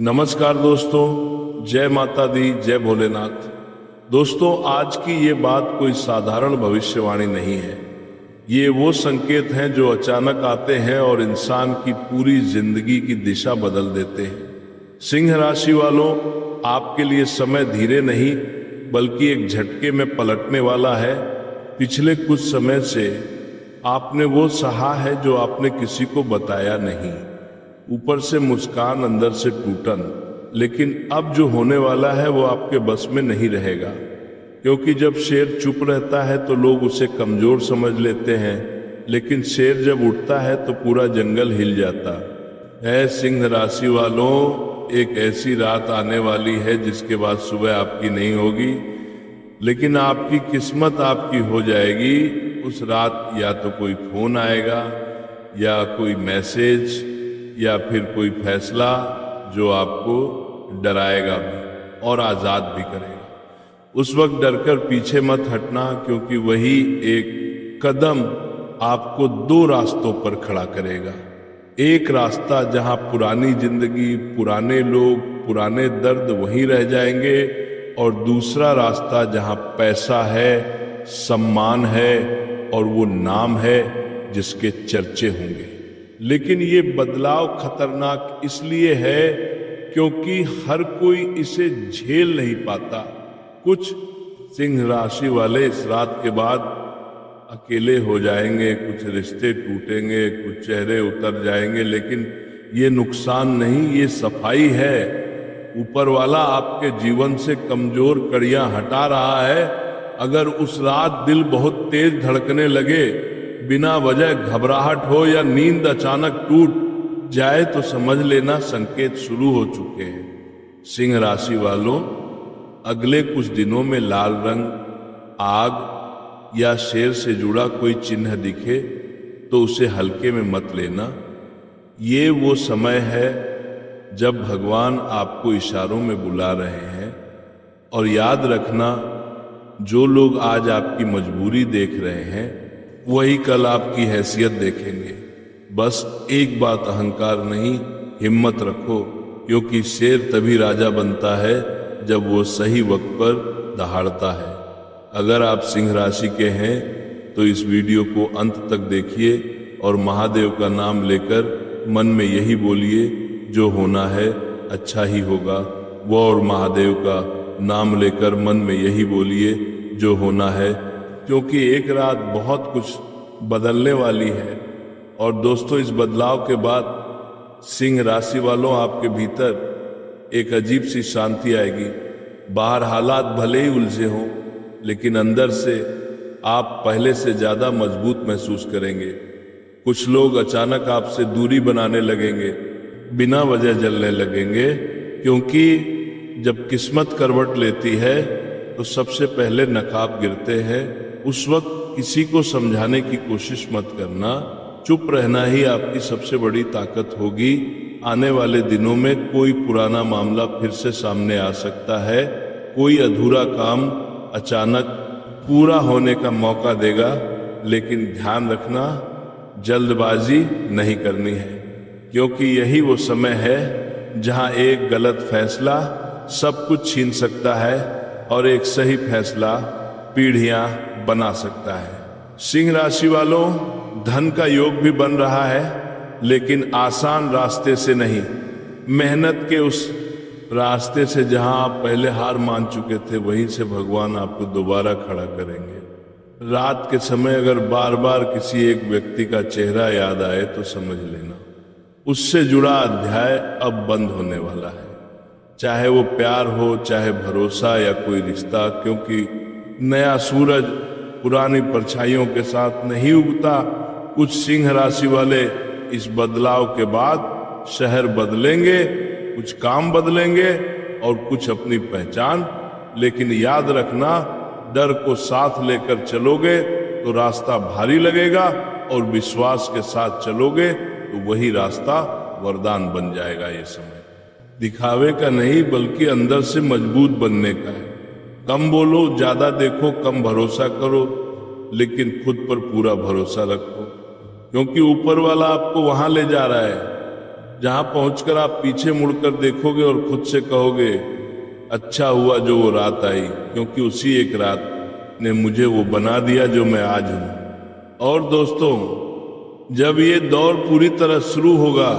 नमस्कार दोस्तों, जय माता दी, जय भोलेनाथ। दोस्तों, आज की ये बात कोई साधारण भविष्यवाणी नहीं है। ये वो संकेत हैं जो अचानक आते हैं और इंसान की पूरी जिंदगी की दिशा बदल देते हैं। सिंह राशि वालों, आपके लिए समय धीरे नहीं बल्कि एक झटके में पलटने वाला है। पिछले कुछ समय से आपने वो सहा है जो आपने किसी को बताया नहीं। ऊपर से मुस्कान, अंदर से टूटन। लेकिन अब जो होने वाला है वो आपके बस में नहीं रहेगा, क्योंकि जब शेर चुप रहता है तो लोग उसे कमजोर समझ लेते हैं, लेकिन शेर जब उठता है तो पूरा जंगल हिल जाता है। सिंह राशि वालों, एक ऐसी रात आने वाली है जिसके बाद सुबह आपकी नहीं होगी, लेकिन आपकी किस्मत आपकी हो जाएगी। उस रात या तो कोई फोन आएगा या कोई मैसेज या फिर कोई फैसला जो आपको डराएगा भी और आजाद भी करेगा। उस वक्त डरकर पीछे मत हटना, क्योंकि वही एक कदम आपको दो रास्तों पर खड़ा करेगा। एक रास्ता जहां पुरानी जिंदगी, पुराने लोग, पुराने दर्द वहीं रह जाएंगे, और दूसरा रास्ता जहां पैसा है, सम्मान है और वो नाम है जिसके चर्चे होंगे। लेकिन ये बदलाव खतरनाक इसलिए है क्योंकि हर कोई इसे झेल नहीं पाता। कुछ सिंह राशि वाले इस रात के बाद अकेले हो जाएंगे, कुछ रिश्ते टूटेंगे, कुछ चेहरे उतर जाएंगे, लेकिन ये नुकसान नहीं, ये सफाई है। ऊपर वाला आपके जीवन से कमजोर कड़ियां हटा रहा है। अगर उस रात दिल बहुत तेज धड़कने लगे, बिना वजह घबराहट हो या नींद अचानक टूट जाए, तो समझ लेना संकेत शुरू हो चुके हैं। सिंह राशि वालों, अगले कुछ दिनों में लाल रंग, आग या शेर से जुड़ा कोई चिन्ह दिखे तो उसे हल्के में मत लेना। ये वो समय है जब भगवान आपको इशारों में बुला रहे हैं। और याद रखना, जो लोग आज आपकी मजबूरी देख रहे हैं वही कल आपकी हैसियत देखेंगे। बस एक बात, अहंकार नहीं, हिम्मत रखो, क्योंकि शेर तभी राजा बनता है जब वो सही वक्त पर दहाड़ता है। अगर आप सिंह राशि के हैं तो इस वीडियो को अंत तक देखिए और महादेव का नाम लेकर मन में यही बोलिए, जो होना है अच्छा ही होगा। वो और महादेव का नाम लेकर मन में यही बोलिए, जो होना है, क्योंकि एक रात बहुत कुछ बदलने वाली है। और दोस्तों, इस बदलाव के बाद सिंह राशि वालों, आपके भीतर एक अजीब सी शांति आएगी। बाहर हालात भले ही उलझे हों, लेकिन अंदर से आप पहले से ज्यादा मजबूत महसूस करेंगे। कुछ लोग अचानक आपसे दूरी बनाने लगेंगे, बिना वजह जलने लगेंगे, क्योंकि जब किस्मत करवट लेती है तो सबसे पहले नकाब गिरते हैं। उस वक्त किसी को समझाने की कोशिश मत करना, चुप रहना ही आपकी सबसे बड़ी ताकत होगी। आने वाले दिनों में कोई पुराना मामला फिर से सामने आ सकता है, कोई अधूरा काम अचानक पूरा होने का मौका देगा। लेकिन ध्यान रखना, जल्दबाजी नहीं करनी है, क्योंकि यही वो समय है जहां एक गलत फैसला सब कुछ छीन सकता है और एक सही फैसला पीढ़ियां बना सकता है। सिंह राशि वालों, धन का योग भी बन रहा है, लेकिन आसान रास्ते से नहीं, मेहनत के उस रास्ते से जहां आप पहले हार मान चुके थे, वहीं से भगवान आपको दोबारा खड़ा करेंगे। रात के समय अगर बार बार किसी एक व्यक्ति का चेहरा याद आए तो समझ लेना उससे जुड़ा अध्याय अब बंद होने वाला है। चाहे वो प्यार हो, चाहे भरोसा या कोई रिश्ता, क्योंकि नया सूरज पुरानी परछाइयों के साथ नहीं उगता। कुछ सिंह राशि वाले इस बदलाव के बाद शहर बदलेंगे, कुछ काम बदलेंगे और कुछ अपनी पहचान। लेकिन याद रखना, डर को साथ लेकर चलोगे तो रास्ता भारी लगेगा, और विश्वास के साथ चलोगे तो वही रास्ता वरदान बन जाएगा। ये समय दिखावे का नहीं बल्कि अंदर से मजबूत बनने का है। कम बोलो, ज्यादा देखो, कम भरोसा करो, लेकिन खुद पर पूरा भरोसा रखो, क्योंकि ऊपर वाला आपको वहां ले जा रहा है जहां पहुंचकर आप पीछे मुड़कर देखोगे और खुद से कहोगे अच्छा हुआ जो वो रात आई, क्योंकि उसी एक रात ने मुझे वो बना दिया जो मैं आज हूं। और दोस्तों, जब ये दौर पूरी तरह शुरू होगा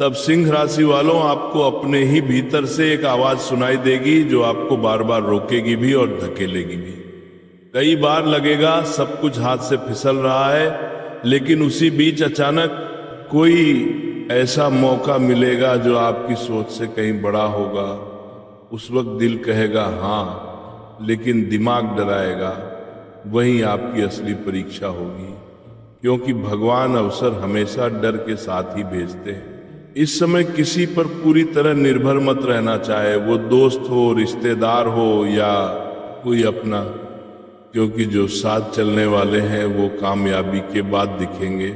तब सिंह राशि वालों आपको अपने ही भीतर से एक आवाज सुनाई देगी जो आपको बार बार रोकेगी भी और धकेलेगी भी। कई बार लगेगा सब कुछ हाथ से फिसल रहा है, लेकिन उसी बीच अचानक कोई ऐसा मौका मिलेगा जो आपकी सोच से कहीं बड़ा होगा। उस वक्त दिल कहेगा हाँ, लेकिन दिमाग डराएगा। वही आपकी असली परीक्षा होगी, क्योंकि भगवान अवसर हमेशा डर के साथ ही भेजते हैं। इस समय किसी पर पूरी तरह निर्भर मत रहना, चाहे वो दोस्त हो, रिश्तेदार हो या कोई अपना, क्योंकि जो साथ चलने वाले हैं वो कामयाबी के बाद दिखेंगे,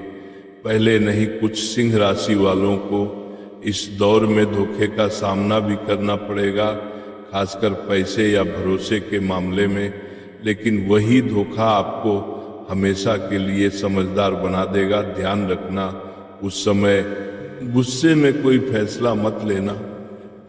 पहले नहीं। कुछ सिंह राशि वालों को इस दौर में धोखे का सामना भी करना पड़ेगा, खासकर पैसे या भरोसे के मामले में, लेकिन वही धोखा आपको हमेशा के लिए समझदार बना देगा। ध्यान रखना, उस समय गुस्से में कोई फैसला मत लेना,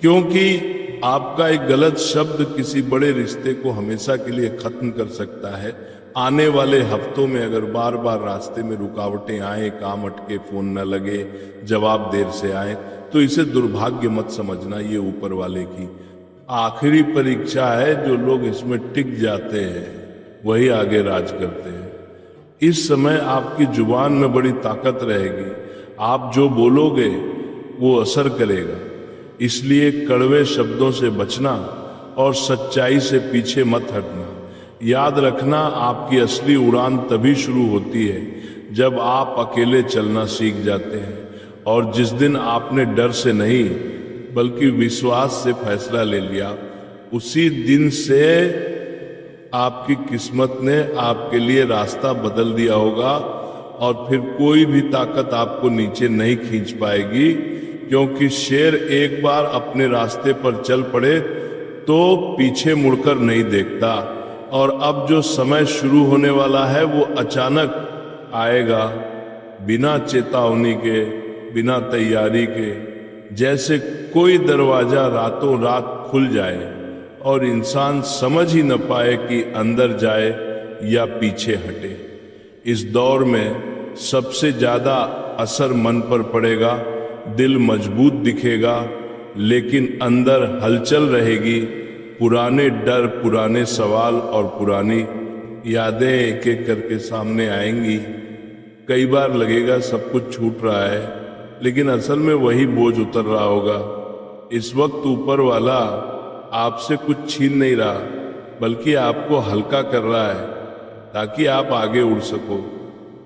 क्योंकि आपका एक गलत शब्द किसी बड़े रिश्ते को हमेशा के लिए खत्म कर सकता है। आने वाले हफ्तों में अगर बार बार रास्ते में रुकावटें आए, काम अटके, फोन न लगे, जवाब देर से आए, तो इसे दुर्भाग्य मत समझना। ये ऊपर वाले की आखिरी परीक्षा है। जो लोग इसमें टिक जाते हैं वही आगे राज करते हैं। इस समय आपकी जुबान में बड़ी ताकत रहेगी। आप जो बोलोगे वो असर करेगा, इसलिए कड़वे शब्दों से बचना और सच्चाई से पीछे मत हटना। याद रखना, आपकी असली उड़ान तभी शुरू होती है जब आप अकेले चलना सीख जाते हैं। और जिस दिन आपने डर से नहीं बल्कि विश्वास से फैसला ले लिया, उसी दिन से आपकी किस्मत ने आपके लिए रास्ता बदल दिया होगा और फिर कोई भी ताकत आपको नीचे नहीं खींच पाएगी, क्योंकि शेर एक बार अपने रास्ते पर चल पड़े तो पीछे मुड़कर नहीं देखता। और अब जो समय शुरू होने वाला है वो अचानक आएगा, बिना चेतावनी के, बिना तैयारी के, जैसे कोई दरवाजा रातों रात खुल जाए और इंसान समझ ही न पाए कि अंदर जाए या पीछे हटे। इस दौर में सबसे ज्यादा असर मन पर पड़ेगा। दिल मजबूत दिखेगा, लेकिन अंदर हलचल रहेगी। पुराने डर, पुराने सवाल और पुरानी यादें एक एक करके सामने आएंगी। कई बार लगेगा सब कुछ छूट रहा है, लेकिन असल में वही बोझ उतर रहा होगा। इस वक्त ऊपर वाला आपसे कुछ छीन नहीं रहा, बल्कि आपको हल्का कर रहा है ताकि आप आगे उड़ सको।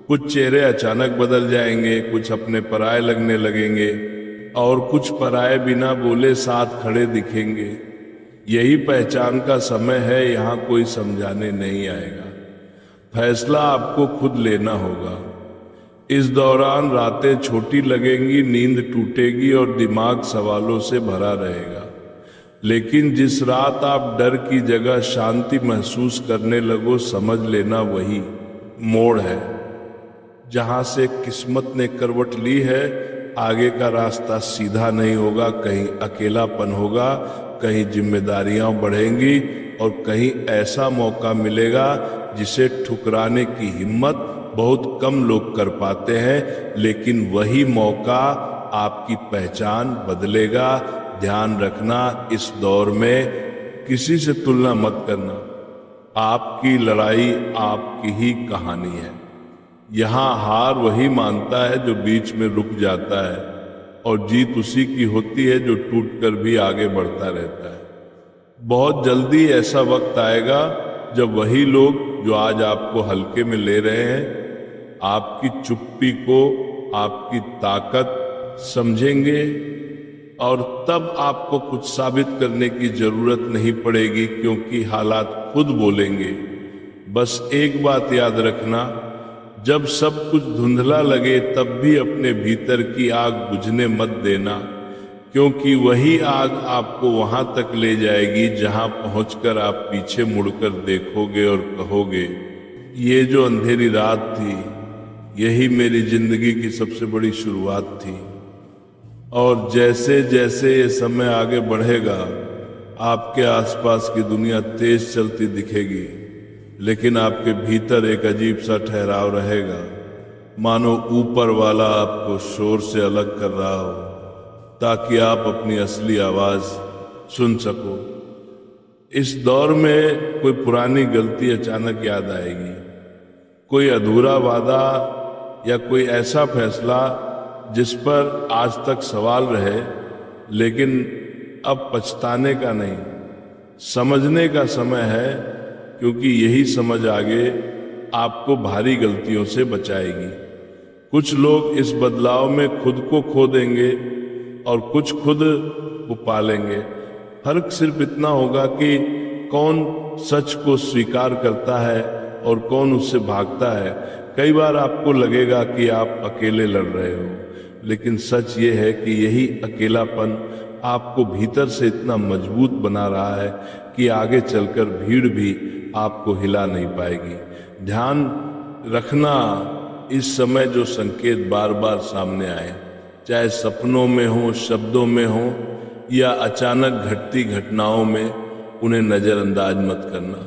कुछ चेहरे अचानक बदल जाएंगे, कुछ अपने पराये लगने लगेंगे और कुछ पराये बिना बोले साथ खड़े दिखेंगे। यही पहचान का समय है, यहाँ कोई समझाने नहीं आएगा। फैसला आपको खुद लेना होगा। इस दौरान रातें छोटी लगेंगी, नींद टूटेगी और दिमाग सवालों से भरा रहेगा। लेकिन जिस रात आप डर की जगह शांति महसूस करने लगो, समझ लेना वही मोड़ है जहां से किस्मत ने करवट ली है। आगे का रास्ता सीधा नहीं होगा, कहीं अकेलापन होगा, कहीं जिम्मेदारियां बढ़ेंगी और कहीं ऐसा मौका मिलेगा जिसे ठुकराने की हिम्मत बहुत कम लोग कर पाते हैं, लेकिन वही मौका आपकी पहचान बदलेगा। ध्यान रखना, इस दौर में किसी से तुलना मत करना। आपकी लड़ाई आपकी ही कहानी है। यहाँ हार वही मानता है जो बीच में रुक जाता है, और जीत उसी की होती है जो टूटकर भी आगे बढ़ता रहता है। बहुत जल्दी ऐसा वक्त आएगा जब वही लोग जो आज आपको हल्के में ले रहे हैं, आपकी चुप्पी को आपकी ताकत समझेंगे, और तब आपको कुछ साबित करने की जरूरत नहीं पड़ेगी, क्योंकि हालात खुद बोलेंगे। बस एक बात याद रखना, जब सब कुछ धुंधला लगे तब भी अपने भीतर की आग बुझने मत देना, क्योंकि वही आग आपको वहां तक ले जाएगी जहां पहुंचकर आप पीछे मुड़कर देखोगे और कहोगे, ये जो अंधेरी रात थी, यही मेरी जिंदगी की सबसे बड़ी शुरुआत थी। और जैसे जैसे ये समय आगे बढ़ेगा आपके आसपास की दुनिया तेज चलती दिखेगी, लेकिन आपके भीतर एक अजीब सा ठहराव रहेगा, मानो ऊपर वाला आपको शोर से अलग कर रहा हो ताकि आप अपनी असली आवाज सुन सको। इस दौर में कोई पुरानी गलती अचानक याद आएगी, कोई अधूरा वादा या कोई ऐसा फैसला जिस पर आज तक सवाल रहे, लेकिन अब पछताने का नहीं, समझने का समय है, क्योंकि यही समझ आगे आपको भारी गलतियों से बचाएगी। कुछ लोग इस बदलाव में खुद को खो देंगे और कुछ खुद को पालेंगे। फर्क सिर्फ इतना होगा कि कौन सच को स्वीकार करता है और कौन उससे भागता है। कई बार आपको लगेगा कि आप अकेले लड़ रहे हो, लेकिन सच ये है कि यही अकेलापन आपको भीतर से इतना मजबूत बना रहा है कि आगे चलकर भीड़ भी आपको हिला नहीं पाएगी। ध्यान रखना, इस समय जो संकेत बार बार सामने आए, चाहे सपनों में हो, शब्दों में हो या अचानक घटती घटनाओं में, उन्हें नजरअंदाज मत करना,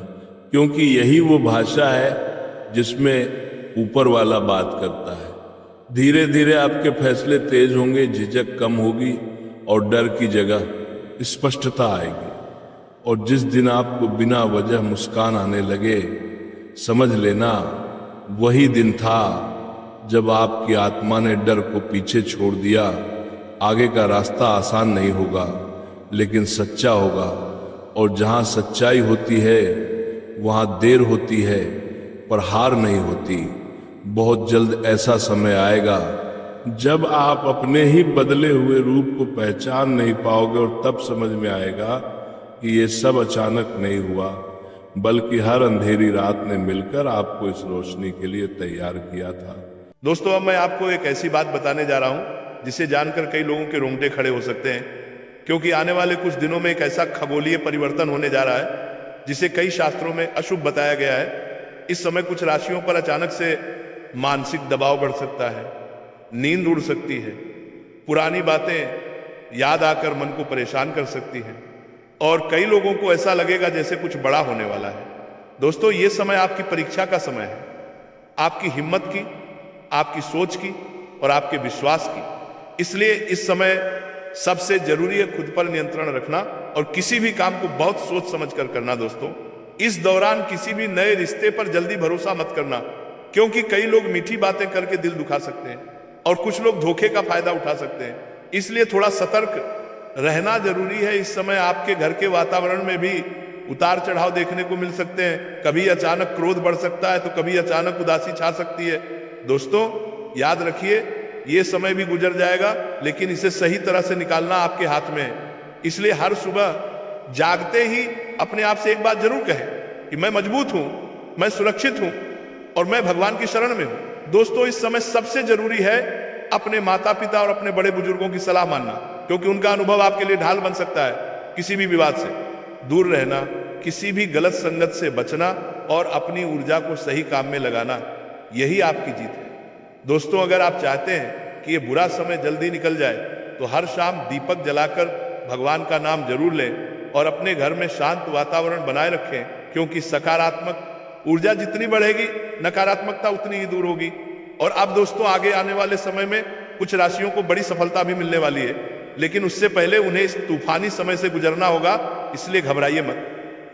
क्योंकि यही वो भाषा है जिसमें ऊपर वाला बात करता है। धीरे धीरे आपके फैसले तेज होंगे, झिझक कम होगी और डर की जगह स्पष्टता आएगी। और जिस दिन आपको बिना वजह मुस्कान आने लगे, समझ लेना वही दिन था जब आपकी आत्मा ने डर को पीछे छोड़ दिया। आगे का रास्ता आसान नहीं होगा, लेकिन सच्चा होगा, और जहां सच्चाई होती है वहां देर होती है पर हार नहीं होती। बहुत जल्द ऐसा समय आएगा जब आप अपने ही बदले हुए रूप को पहचान नहीं पाओगे, और तब समझ में आएगा कि ये सब अचानक नहीं हुआ, बल्कि हर अंधेरी रात ने मिलकर आपको इस रोशनी के लिए तैयार किया था। दोस्तों, अब मैं आपको एक ऐसी बात बताने जा रहा हूं जिसे जानकर कई लोगों के रोंगटे खड़े हो सकते हैं, क्योंकि आने वाले कुछ दिनों में एक ऐसा खगोलीय परिवर्तन होने जा रहा है जिसे कई शास्त्रों में अशुभ बताया गया है। इस समय कुछ राशियों पर अचानक से मानसिक दबाव बढ़ सकता है, नींद उड़ सकती है, पुरानी बातें याद आकर मन को परेशान कर सकती हैं, और कई लोगों को ऐसा लगेगा जैसे कुछ बड़ा होने वाला है। दोस्तों, ये समय आपकी परीक्षा का समय है, आपकी हिम्मत की, आपकी सोच की और आपके विश्वास की। इसलिए इस समय सबसे जरूरी है खुद पर नियंत्रण रखना और किसी भी काम को बहुत सोच समझ कर करना। दोस्तों, इस दौरान किसी भी नए रिश्ते पर जल्दी भरोसा मत करना, क्योंकि कई लोग मीठी बातें करके दिल दुखा सकते हैं और कुछ लोग धोखे का फायदा उठा सकते हैं। इसलिए थोड़ा सतर्क रहना जरूरी है। इस समय आपके घर के वातावरण में भी उतार चढ़ाव देखने को मिल सकते हैं। कभी अचानक क्रोध बढ़ सकता है तो कभी अचानक उदासी छा सकती है। दोस्तों, याद रखिए, ये समय भी गुजर जाएगा, लेकिन इसे सही तरह से निकालना आपके हाथ में है। इसलिए हर सुबह जागते ही अपने आप से एक बात जरूर कहें कि मैं मजबूत हूं, मैं सुरक्षित हूं और मैं भगवान की शरण में हूं। दोस्तों, इस समय सबसे जरूरी है अपने माता पिता और अपने बड़े बुजुर्गों की सलाह मानना, क्योंकि उनका अनुभव आपके लिए ढाल बन सकता है। किसी भी विवाद से दूर रहना, किसी भी गलत संगत से बचना और अपनी ऊर्जा को सही काम में लगाना, यही आपकी जीत है। दोस्तों, अगर आप चाहते हैं कि ये बुरा समय जल्दी निकल जाए तो हर शाम दीपक जलाकर भगवान का नाम जरूर लें और अपने घर में शांत वातावरण बनाए रखें, क्योंकि सकारात्मक ऊर्जा जितनी बढ़ेगी नकारात्मकता उतनी ही दूर होगी। और अब दोस्तों, आगे आने वाले समय में कुछ राशियों को बड़ी सफलता भी मिलने वाली है, लेकिन उससे पहले उन्हें इस तूफानी समय से गुजरना होगा। इसलिए घबराइए मत,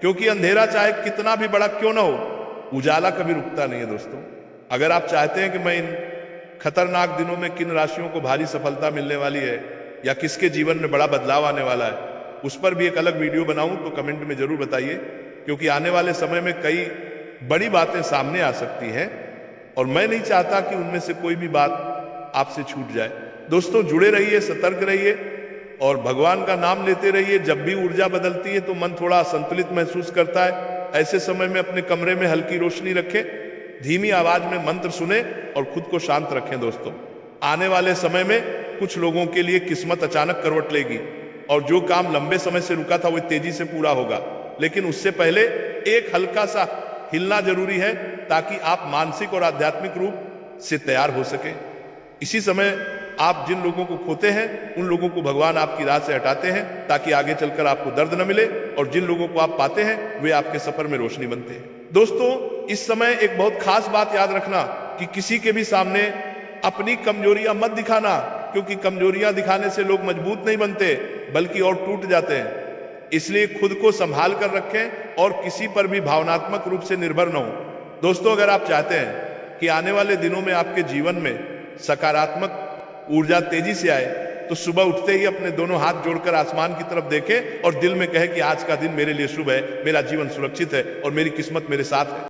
क्योंकि अंधेरा चाहे कितना भी बड़ा क्यों ना हो, उजाला कभी रुकता नहीं है। दोस्तों, अगर आप चाहते हैं कि मैं इन खतरनाक दिनों में किन राशियों को भारी सफलता मिलने वाली है या किसके जीवन में बड़ा बदलाव आने वाला है, उस पर भी एक अलग वीडियो बनाऊं तो कमेंट में जरूर बताइए, क्योंकि आने वाले समय में कई बड़ी बातें सामने आ सकती हैं और मैं नहीं चाहता कि उनमें से कोई भी बात आपसे छूट जाए। दोस्तों, जुड़े रहिए, सतर्क रहिए और भगवान का नाम लेते रहिए। जब भी ऊर्जा बदलती है तो मन थोड़ा असंतुलित महसूस करता है। ऐसे समय में अपने कमरे में हल्की रोशनी रखें, धीमी आवाज में मंत्र सुने और खुद को शांत रखें। दोस्तों, आने वाले समय में कुछ लोगों के लिए किस्मत अचानक करवट लेगी और जो काम लंबे समय से रुका था वो तेजी से पूरा होगा, लेकिन उससे पहले एक हल्का सा हिलना जरूरी है ताकि आप मानसिक और आध्यात्मिक रूप से तैयार हो सके। इसी समय आप जिन लोगों को खोते हैं उन लोगों को भगवान आपकी राह से हटाते हैं ताकि आगे चलकर आपको दर्द न मिले, और जिन लोगों को आप पाते हैं वे आपके सफर में रोशनी बनते हैं। दोस्तों, इस समय एक बहुत खास बात याद रखना कि किसी के भी सामने अपनी कमजोरियां मत दिखाना, क्योंकि कमजोरियां दिखाने से लोग मजबूत नहीं बनते बल्कि और टूट जाते हैं। इसलिए खुद को संभाल कर रखें और किसी पर भी भावनात्मक रूप से निर्भर न हो। दोस्तों, अगर आप चाहते हैं कि आने वाले दिनों में आपके जीवन में सकारात्मक ऊर्जा तेजी से आए, तो सुबह उठते ही अपने दोनों हाथ जोड़कर आसमान की तरफ देखें और दिल में कहे कि आज का दिन मेरे लिए शुभ है, मेरा जीवन सुरक्षित है और मेरी किस्मत मेरे साथ है।